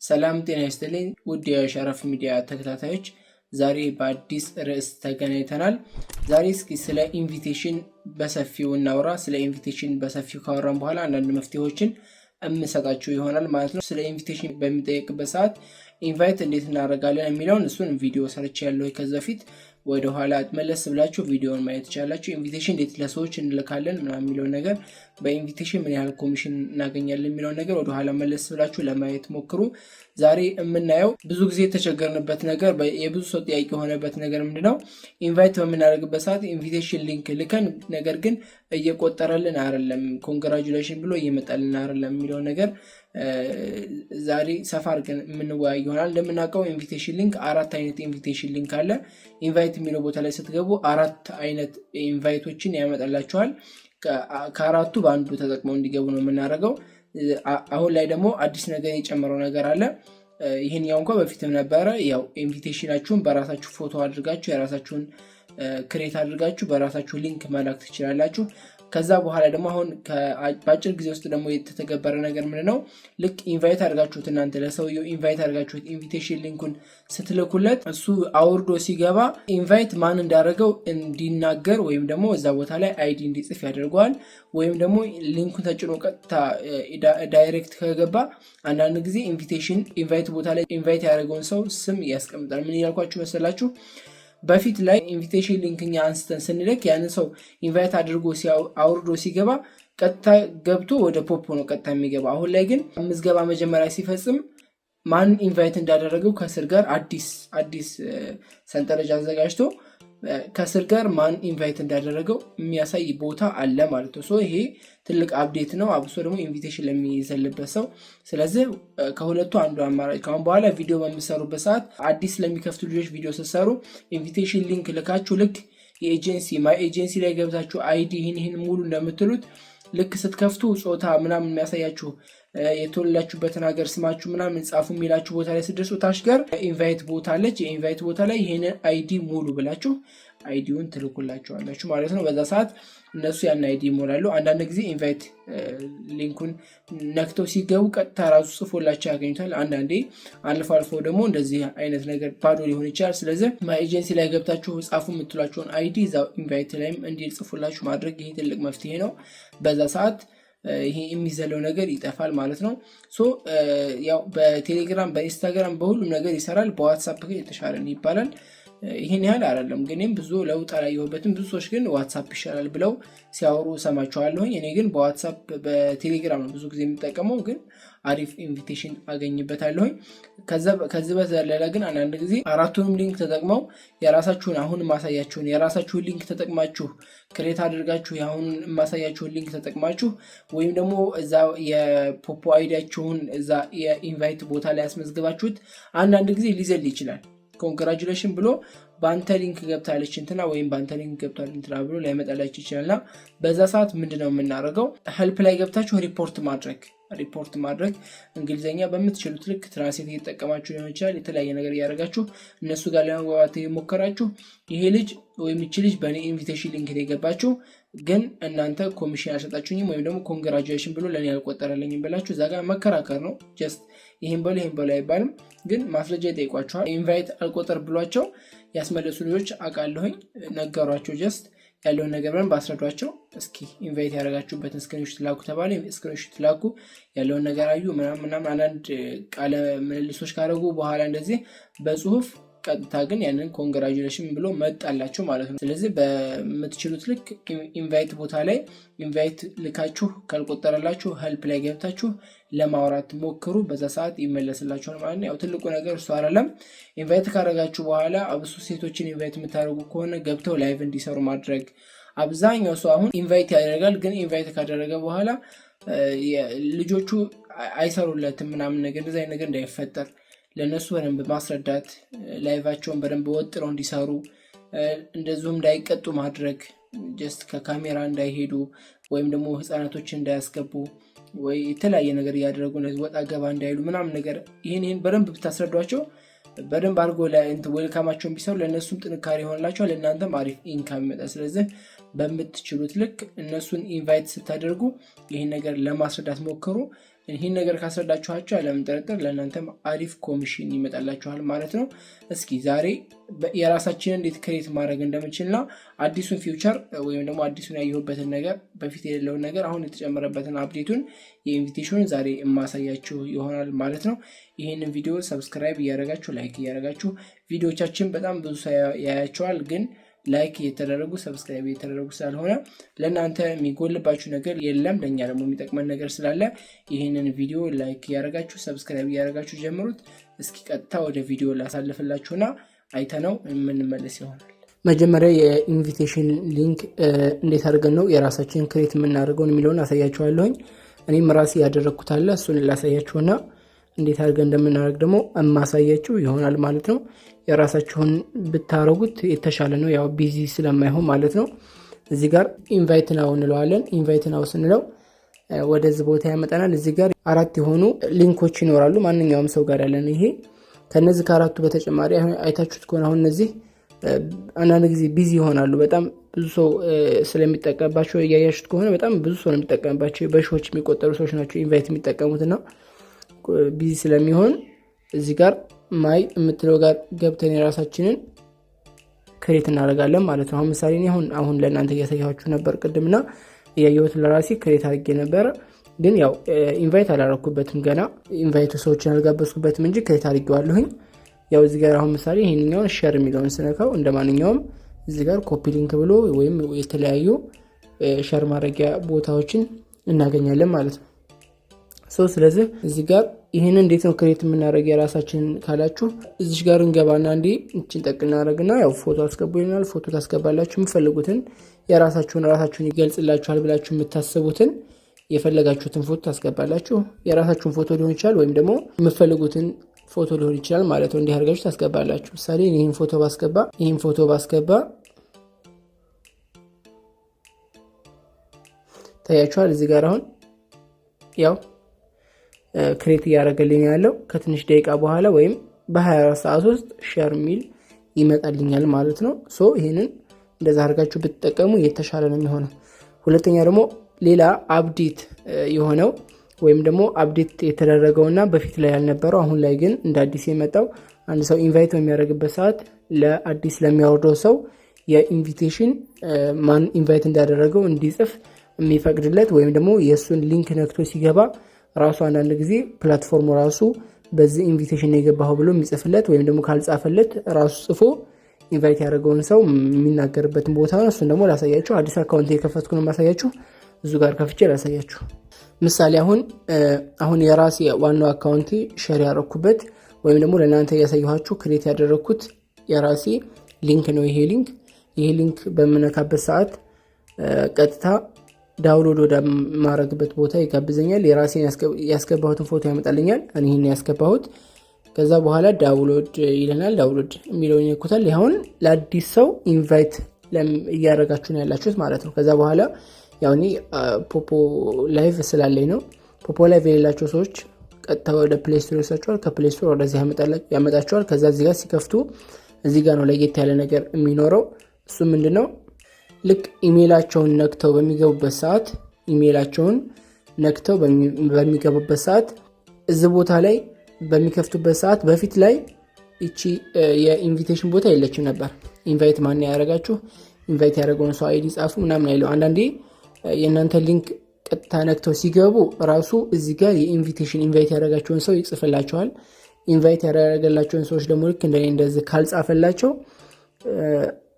ሰላም ጤና ይስጥልኝ ውድ የሸረፍ ሚዲያ ተከታታዮች፣ ዛሬ በአዲስ ርዕስ ተገናኝተናል። ዛሬ እስኪ ስለ ኢንቪቴሽን በሰፊው እናውራ። ስለ ኢንቪቴሽን በሰፊው ካወራን በኋላ አንዳንድ መፍትሄዎችን እምሰጣችሁ ይሆናል ማለት ነው። ስለ ኢንቪቴሽን በሚጠየቅበት ሰዓት ኢንቫይት እንዴት እናደርጋለን የሚለውን እሱን ቪዲዮ ሰርቻለሁ ከዛ በፊት። ወደ ኋላ መለስ ብላችሁ ቪዲዮውን ማየት ትችላላችሁ። ኢንቪቴሽን እንዴት ለሰዎች እንልካለን ምናምን የሚለው ነገር፣ በኢንቪቴሽን ምን ያህል ኮሚሽን እናገኛለን የሚለው ነገር ወደ ኋላ መለስ ብላችሁ ለማየት ሞክሩ። ዛሬ የምናየው ብዙ ጊዜ የተቸገርንበት ነገር፣ የብዙ ሰው ጥያቄ የሆነበት ነገር ምንድነው? ኢንቫይት በምናደርግበት ሰዓት ኢንቪቴሽን ሊንክ ልከን ነገር ግን እየቆጠረልን አይደለም፣ ኮንግራቹሌሽን ብሎ እየመጣልን አይደለም የሚለው ነገር ዛሬ ሰፋ አድርገን የምንወያይ ይሆናል። እንደምናውቀው ኢንቪቴሽን ሊንክ አራት አይነት ኢንቪቴሽን ሊንክ አለ። ኢንቫይት የሚለው ቦታ ላይ ስትገቡ አራት አይነት ኢንቫይቶችን ያመጣላችኋል። ከአራቱ በአንዱ ተጠቅመው እንዲገቡ ነው የምናደርገው። አሁን ላይ ደግሞ አዲስ ነገር የጨመረው ነገር አለ። ይህን ያው እንኳን በፊትም ነበረ። ያው ኢንቪቴሽናችሁን በራሳችሁ ፎቶ አድርጋችሁ የራሳችሁን ክሬት አድርጋችሁ በራሳችሁ ሊንክ መላክ ትችላላችሁ። ከዛ በኋላ ደግሞ አሁን በአጭር ጊዜ ውስጥ ደግሞ የተተገበረ ነገር ምንድነው? ልክ ኢንቫይት አድርጋችሁት እናንተ ለሰውየው ኢንቫይት አድርጋችሁት ኢንቪቴሽን ሊንኩን ስትልኩለት እሱ አውርዶ ሲገባ ኢንቫይት ማን እንዳደረገው እንዲናገር ወይም ደግሞ እዛ ቦታ ላይ አይዲ እንዲጽፍ ያደርገዋል። ወይም ደግሞ ሊንኩን ተጭኖ ቀጥታ ዳይሬክት ከገባ አንዳንድ ጊዜ ኢንቫይት ቦታ ላይ ኢንቫይት ያደረገውን ሰው ስም ያስቀምጣል። ምን ያልኳችሁ መሰላችሁ? በፊት ላይ ኢንቪቴሽን ሊንክኛ አንስተን ስንልክ ያንን ሰው ኢንቫይት አድርጎ አውርዶ ሲገባ ቀጥታ ገብቶ ወደ ፖፕ ነው ቀጥታ የሚገባ። አሁን ላይ ግን ምዝገባ መጀመሪያ ሲፈጽም ማን ኢንቫይት እንዳደረገው ከስር ጋር አዲስ ሰንጠረዥ አዘጋጅቶ ከስር ጋር ማን ኢንቫይት እንዳደረገው የሚያሳይ ቦታ አለ ማለት ነው። ይሄ ትልቅ አፕዴት ነው፣ አብሶ ደግሞ ኢንቪቴሽን ለሚይዘልበት ሰው። ስለዚህ ከሁለቱ አንዱ አማራጭ ካሁን በኋላ ቪዲዮ በሚሰሩበት ሰዓት አዲስ ለሚከፍቱ ልጆች ቪዲዮ ስትሰሩ ኢንቪቴሽን ሊንክ ልካችሁ ልክ ማይ ኤጀንሲ ላይ ገብታችሁ አይዲ ይህን ሙሉ እንደምትሉት ልክ ስትከፍቱ ጾታ ምናምን የሚያሳያችሁ የተወለዳችሁበትን ሀገር ስማችሁ ምናምን ጻፉ የሚላችሁ ቦታ ላይ ስደርሱ ታች ጋር ኢንቫይት ቦታ አለች። የኢንቫይት ቦታ ላይ ይሄን አይዲ ሙሉ ብላችሁ አይዲውን ትልኩላችኋላችሁ ማለት ነው። በዛ ሰዓት እነሱ ያን አይዲ ይሞላሉ። አንዳንድ ጊዜ ኢንቫይት ሊንኩን ነክተው ሲገቡ ቀጥታ ራሱ ጽፎላችሁ ያገኙታል። አንዳንዴ አልፎ ደግሞ እንደዚህ አይነት ነገር ባዶ ሊሆን ይችላል። ስለዚህ ማይ ኤጀንሲ ላይ ገብታችሁ ጻፉ የምትሏቸውን አይዲ እዛው ኢንቫይት ላይም እንዲጽፉላችሁ ማድረግ ይሄ ትልቅ መፍትሄ ነው። በዛ ሰዓት ይሄ የሚዘለው ነገር ይጠፋል ማለት ነው። ያው በቴሌግራም በኢንስታግራም በሁሉም ነገር ይሰራል። በዋትስአፕ ግን የተሻለ ይባላል። ይሄን ያህል አይደለም ግን ብዙ ለውጥ አላየሁበትም። ብዙ ሰዎች ግን ዋትስአፕ ይሻላል ብለው ሲያወሩ ሰማቸዋለሁ። እኔ ግን በዋትስአፕ በቴሌግራም ነው ብዙ ጊዜ የምጠቀመው፣ ግን አሪፍ ኢንቪቴሽን አገኝበታለሁ። ከዚህ በተለለ ግን አንዳንድ ጊዜ አራቱንም ሊንክ ተጠቅመው የራሳችሁን አሁን ማሳያችሁን የራሳችሁን ሊንክ ተጠቅማችሁ ክሬት አድርጋችሁ አሁን ማሳያችሁን ሊንክ ተጠቅማችሁ ወይም ደግሞ እዛ የፖፖ አይዲያችሁን እዛ የኢንቫይት ቦታ ላይ ያስመዝግባችሁት አንዳንድ ጊዜ ሊዘል ይችላል። ኮንግራቹሌሽን ብሎ ባንተ ሊንክ ገብታለች እንትና ወይም ባንተ ሊንክ ገብታለች እንትና ብሎ ላይመጣላችሁ ይችላልና በዛ ሰዓት ምንድነው የምናደርገው? ሄልፕ ላይ ገብታችሁ ሪፖርት ማድረግ እንግሊዘኛ በምትችሉት ልክ ትራንስሌት እየተጠቀማችሁ ሊሆን ይችላል። የተለያየ ነገር እያደረጋችሁ እነሱ ጋር ለመግባባት የሞከራችሁ ይሄ ልጅ ወይም ይቺ ልጅ በእኔ ኢንቪቴሽን ሊንክ የገባችሁ ግን እናንተ ኮሚሽን አልሰጣችሁኝም ወይም ደግሞ ኮንግራቹሌሽን ብሎ ለኔ ያልቆጠረልኝም ብላችሁ እዛ ጋር መከራከር ነው። ጀስት ይሄን በሉ አይባልም፣ ግን ማስረጃ ይጠይቋቸዋል። ኢንቫይት አልቆጠር ብሏቸው ያስመለሱ ልጆች አውቃለሁኝ። ነገሯቸው፣ ጀስት ያለውን ነገር ብለን ባስረዷቸው። እስኪ ኢንቫይት ያደረጋችሁበትን ስክሪንሾት ላኩ ተባለ። ስክሪንሾት ላኩ፣ ያለውን ነገር አዩ ምናምን አንዳንድ ቃለ ምልልሶች ካደረጉ በኋላ እንደዚህ በጽሁፍ ቀጥታ ግን ያንን ኮንግራቹሌሽን ብሎ መጣላችሁ ማለት ነው። ስለዚህ በምትችሉት ልክ ኢንቫይት ቦታ ላይ ኢንቫይት ልካችሁ ካልቆጠረላችሁ ሄልፕ ላይ ገብታችሁ ለማውራት ሞክሩ። በዛ ሰዓት ይመለስላችኋል ማለት ነው። ያው ትልቁ ነገር እሱ አይደለም። ኢንቫይት ካደረጋችሁ በኋላ አብሱ ሴቶችን ኢንቫይት የምታደርጉ ከሆነ ገብተው ላይቭ እንዲሰሩ ማድረግ። አብዛኛው ሰው አሁን ኢንቫይት ያደርጋል፣ ግን ኢንቫይት ካደረገ በኋላ ልጆቹ አይሰሩለትም ምናምን ነገር። እንደዛ አይነት ነገር እንዳይፈጠር ለነሱ በደንብ ማስረዳት፣ ላይቫቸውን በደንብ ወጥረው እንዲሰሩ፣ እንደዚሁም እንዳይቀጡ ማድረግ፣ ጀስት ከካሜራ እንዳይሄዱ ወይም ደግሞ ህፃናቶችን እንዳያስገቡ ወይ የተለያየ ነገር እያደረጉ ወጣ ገባ እንዳይሉ ምናምን ነገር ይሄን በደንብ ብታስረዷቸው በደንብ አድርጎ ዌልካማቸውን ቢሰሩ ለእነሱም ጥንካሬ ይሆንላቸዋል፣ ለእናንተም አሪፍ ኢንካም ይመጣል። ስለዚህ በምትችሉት ልክ እነሱን ኢንቫይት ስታደርጉ ይህን ነገር ለማስረዳት ሞክሩ። ይህን ነገር ካስረዳችኋቸው ያለምን ጥርጥር ለእናንተም አሪፍ ኮሚሽን ይመጣላችኋል ማለት ነው። እስኪ ዛሬ የራሳችንን እንዴት ክሬት ማድረግ እንደምንችልና አዲሱን ፊውቸር ወይም ደግሞ አዲሱን ያየሁበትን ነገር በፊት የሌለውን ነገር አሁን የተጨመረበትን አፕዴቱን የኢንቪቴሽኑን ዛሬ የማሳያችሁ ይሆናል ማለት ነው። ይህንን ቪዲዮ ሰብስክራይብ እያደረጋችሁ ላይክ እያደረጋችሁ ቪዲዮቻችን በጣም ብዙ ሰው ያያቸዋል ግን ላይክ እየተደረጉ ሰብስክራይብ እየተደረጉ ስላልሆነ ለእናንተ የሚጎልባችሁ ነገር የለም፣ ለእኛ ደግሞ የሚጠቅመን ነገር ስላለ ይህንን ቪዲዮ ላይክ እያደረጋችሁ ሰብስክራይብ እያደረጋችሁ ጀምሩት። እስኪ ቀጥታ ወደ ቪዲዮ ላሳልፍላችሁና አይተነው የምንመለስ ይሆናል። መጀመሪያ የኢንቪቴሽን ሊንክ እንዴት አድርገን ነው የራሳችንን ክሬት የምናደርገውን የሚለውን አሳያችኋለሁኝ። እኔም ራሴ ያደረግኩት አለ እሱን ላሳያችሁና እንዴት አድርገን እንደምናደርግ ደግሞ የማሳያችሁ ይሆናል ማለት ነው። የራሳችሁን ብታረጉት የተሻለ ነው፣ ያው ቢዚ ስለማይሆን ማለት ነው። እዚህ ጋር ኢንቫይት ናው እንለዋለን። ኢንቫይት ናው ስንለው ወደዚህ ቦታ ያመጣናል። እዚህ ጋር 4 የሆኑ ሊንኮች ይኖራሉ ማንኛውም ሰው ጋር ያለን። ይሄ ከነዚህ ከአራቱ በተጨማሪ አይታችሁት ከሆነ አሁን እነዚህ አንዳንድ ጊዜ ቢዚ ይሆናሉ። በጣም ብዙ ሰው ስለሚጠቀምባቸው እያያችሁት ከሆነ በጣም ብዙ ሰው ነው የሚጠቀምባቸው። በሺዎች የሚቆጠሩ ሰዎች ናቸው ኢንቫይት የሚጠቀሙትና ቢዚ ስለሚሆን እዚህ ጋር ማይ የምትለው ጋር ገብተን የራሳችንን ክሬት እናደርጋለን ማለት ነው። አሁን ምሳሌ አሁን ለእናንተ እያሳያችሁ ነበር ቅድምና እያየሁት ለራሴ ክሬት አድርጌ ነበር፣ ግን ያው ኢንቫይት አላረኩበትም ገና ኢንቫይቱ ሰዎችን አልጋበዝኩበትም እንጂ ክሬት አድርጌዋለሁኝ። ያው እዚህ ጋር አሁን ምሳሌ ይሄንኛውን ሼር የሚለውን ስነካው እንደማንኛውም እዚህ ጋር ኮፒ ሊንክ ብሎ ወይም የተለያዩ ሼር ማድረጊያ ቦታዎችን እናገኛለን ማለት ነው። ስለዚህ እዚህ ጋር ይሄን እንዴት ነው ክሬት የምናደርግ የራሳችን ካላችሁ እዚህ ጋር እንገባና እንዴ እቺን ጠቅ እናደርግና ያው ፎቶ አስገቡልናል። ፎቶ ታስገባላችሁ። የምትፈልጉትን ራሳችሁን ይገልጽላችኋል ብላችሁ የምታስቡትን የፈለጋችሁትን ፎቶ ታስገባላችሁ። የራሳችሁን ፎቶ ሊሆን ይችላል ወይም ደግሞ የምትፈልጉትን ፎቶ ሊሆን ይችላል ማለት ነው። እንዲህ አድርጋችሁ ታስገባላችሁ። ምሳሌ ይሄን ፎቶ ባስገባ ታያችኋል። እዚህ ጋር አሁን ያው ክሬት እያደረገልኝ ያለው ከትንሽ ደቂቃ በኋላ ወይም በ24 ሰዓት ውስጥ ሼር ሚል ይመጣልኛል ማለት ነው። ይሄንን እንደዛ አድርጋችሁ ብትጠቀሙ የተሻለ ነው የሚሆነው። ሁለተኛ ደግሞ ሌላ አፕዴት የሆነው ወይም ደግሞ አፕዴት የተደረገውና በፊት ላይ ያልነበረው አሁን ላይ ግን እንደ አዲስ የመጣው አንድ ሰው ኢንቫይት በሚያደርግበት ሰዓት ለአዲስ ለሚያወርደው ሰው የኢንቪቴሽን ማን ኢንቫይት እንዳደረገው እንዲጽፍ የሚፈቅድለት ወይም ደግሞ የእሱን ሊንክ ነክቶ ሲገባ ራሱ አንዳንድ ጊዜ ፕላትፎርሙ ራሱ በዚህ ኢንቪቴሽን የገባው ብሎ የሚጽፍለት ወይም ደግሞ ካልጻፈለት ራሱ ጽፎ ኢንቫይት ያደረገውን ሰው የሚናገርበትን ቦታ ነው። እሱን ደግሞ ላሳያችሁ። አዲስ አካውንት የከፈትኩ ነው ማሳያችሁ። እዙ ጋር ከፍቼ ላሳያችሁ። ምሳሌ አሁን የራሴ ዋናው አካውንት ሼር ያደረኩበት ወይም ደግሞ ለእናንተ ያሳየኋችሁ ክሬት ያደረኩት የራሴ ሊንክ ነው። ይሄ ሊንክ በመነካበት ሰዓት ቀጥታ ዳውንሎድ ወደ ማድረግበት ቦታ ይጋብዘኛል። የራሴን ያስገባሁትን ፎቶ ያመጣልኛል። እኔ ይሄን ያስገባሁት ከዛ በኋላ ዳውንሎድ ይለናል። ዳውንሎድ የሚለውን ይነኩታል። አሁን ለአዲስ ሰው ኢንቫይት እያደረጋችሁ ነው ያላችሁት ማለት ነው። ከዛ በኋላ ያው እኔ ፖፖ ላይቭ ስላለኝ ነው። ፖፖ ላይቭ የሌላቸው ሰዎች ቀጥታ ወደ ፕሌይ ስቶር ይወስዳቸዋል። ከፕሌይ ስቶር ወደዚህ ያመጣቸዋል። ከዛ እዚህ ጋር ሲከፍቱ እዚህ ጋር ነው ለየት ያለ ነገር የሚኖረው። እሱ ምንድነው? ልክ ኢሜይላቸውን ነክተው በሚገቡበት ሰዓት እዚህ ቦታ ላይ በሚከፍቱበት ሰዓት በፊት ላይ እቺ የኢንቪቴሽን ቦታ የለችም ነበር። ኢንቫይት ማን ያደረጋችሁ ኢንቫይት ያደረገውን ሰው አይዲ ጻፉ ምናምን አይለው። አንዳንዴ የእናንተ ሊንክ ቀጥታ ነክተው ሲገቡ ራሱ እዚህ ጋር የኢንቪቴሽን ኢንቫይት ያደረጋቸውን ሰው ይጽፍላቸዋል። ኢንቫይት ያደረገላቸውን ሰዎች ደግሞ ልክ እንደዚህ ካልጻፈላቸው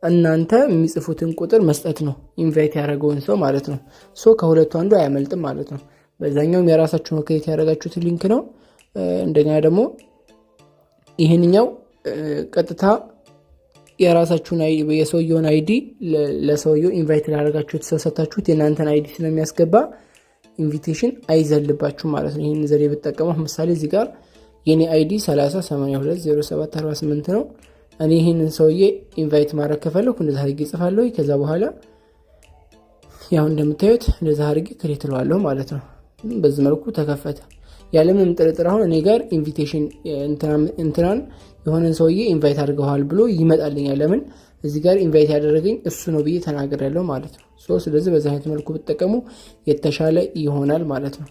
እናንተ የሚጽፉትን ቁጥር መስጠት ነው ኢንቫይት ያደረገውን ሰው ማለት ነው። ከሁለቱ አንዱ አያመልጥም ማለት ነው። በዛኛውም የራሳችሁን ክሬት ያደረጋችሁት ሊንክ ነው። እንደኛ ደግሞ ይሄንኛው ቀጥታ የራሳችሁን የሰውየውን አይዲ ለሰውየው ኢንቫይት ላደረጋችሁት ሰው ሰጣችሁት የናንተን አይዲ ስለሚያስገባ ኢንቪቴሽን አይዘልባችሁ ማለት ነው። ይሄን ዘዴ ብትጠቀሙ ምሳሌ እዚህ ጋር የኔ አይዲ 30820748 ነው። እኔ ይሄንን ሰውዬ ኢንቫይት ማድረግ ከፈለኩ እንደዛ አድርጌ ጽፋለሁ። ከዛ በኋላ ያው እንደምታዩት እንደዛ አድርጌ ክሬት እለዋለሁ ማለት ነው። በዚህ መልኩ ተከፈተ። ያለምንም ጥርጥር አሁን እኔ ጋር ኢንቪቴሽን እንትናን የሆነን ሰውዬ ኢንቫይት አድርገዋል ብሎ ይመጣልኛል። ለምን እዚህ ጋር ኢንቫይት ያደረገኝ እሱ ነው ብዬ ተናግሬያለሁ ማለት ነው። ስለዚህ በዛ አይነት መልኩ ብትጠቀሙ የተሻለ ይሆናል ማለት ነው።